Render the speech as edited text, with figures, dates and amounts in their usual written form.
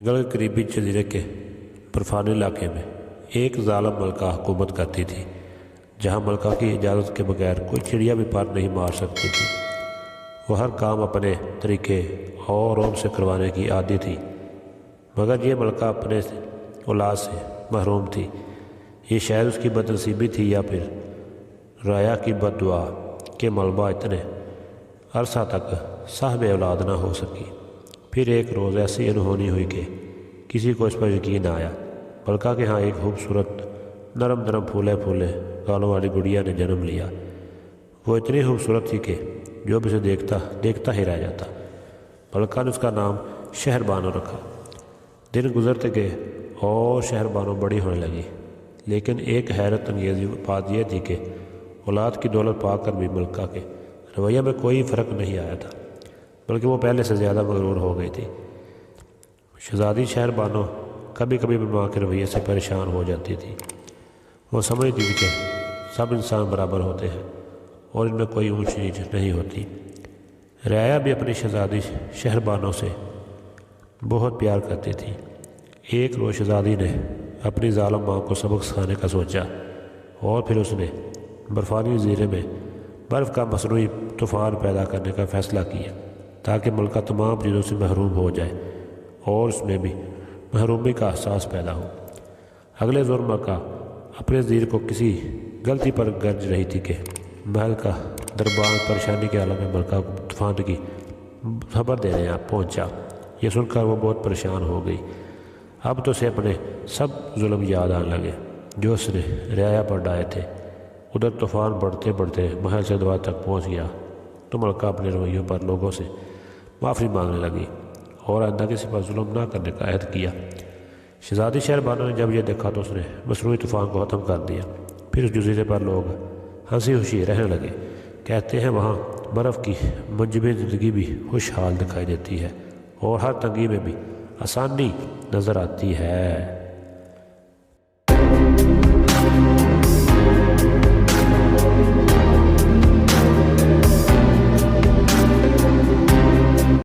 جنگل کے قریبی جزیرے کے برفانی علاقے میں ایک ظالم ملکہ حکومت کرتی تھی، جہاں ملکہ کی اجازت کے بغیر کوئی چڑیا بھی پر نہیں مار سکتی تھی۔ وہ ہر کام اپنے طریقے اور ان سے کروانے کی عادی تھی، مگر یہ ملکہ اپنے اولاد سے محروم تھی۔ یہ شاید اس کی بدنصیبی تھی یا پھر رایا کی بد دعا کہ ملبہ اتنے عرصہ تک صاحب اولاد نہ ہو سکی۔ پھر ایک روز ایسی انہونی ہوئی کہ کسی کو اس پر یقین نہ آیا۔ ملکہ کے ہاں ایک خوبصورت نرم نرم پھولے پھولے گالوں والی گڑیا نے جنم لیا۔ وہ اتنی خوبصورت تھی کہ جو بھی اسے دیکھتا ہی رہ جاتا۔ ملکہ نے اس کا نام شہر بانو رکھا۔ دن گزرتے گئے اور شہر بانو بڑی ہونے لگی، لیکن ایک حیرت انگیز بات یہ تھی کہ اولاد کی دولت پا کر بھی ملکہ کے رویہ میں کوئی فرق نہیں آیا تھا، بلکہ وہ پہلے سے زیادہ مغرور ہو گئی تھی۔ شہزادی شہر بانو کبھی کبھی اپنی ماں کے رویے سے پریشان ہو جاتی تھی۔ وہ سمجھتی تھی کہ سب انسان برابر ہوتے ہیں اور ان میں کوئی اونچ نیچ نہیں ہوتی۔ رعایا بھی اپنی شہزادی شہر بانو سے بہت پیار کرتی تھی۔ ایک روز شہزادی نے اپنی ظالم ماں کو سبق سکھانے کا سوچا، اور پھر اس نے برفانی جزیرے میں برف کا مصنوعی طوفان پیدا کرنے کا فیصلہ کیا تاکہ ملکہ تمام چیزوں سے محروم ہو جائے اور اس میں بھی محرومی کا احساس پیدا ہو۔ اگلے زور ملکہ اپنے وزیر کو کسی غلطی پر گرج رہی تھی کہ محل کا دربان پریشانی کے عالم میں ملکہ کو طوفان کی خبر دینے پہنچا۔ یہ سن کر وہ بہت پریشان ہو گئی۔ اب تو اسے اپنے سب ظلم یاد آنے لگے جو اس نے رعایا پر ڈھائے تھے۔ ادھر طوفان بڑھتے بڑھتے محل سے دوار تک پہنچ گیا تو ملکہ اپنے رویوں پر لوگوں سے معافی مانگنے لگی اور آئندہ کسی پر ظلم نہ کرنے کا عہد کیا۔ شہزادی شہر بانو نے جب یہ دیکھا تو اس نے مصنوعی طوفان کو ختم کر دیا۔ پھر اس جزیرے پر لوگ ہنسی خوشی رہنے لگے۔ کہتے ہیں وہاں برف کی منجمد زندگی بھی خوشحال دکھائی دیتی ہے اور ہر تنگی میں بھی آسانی نظر آتی ہے۔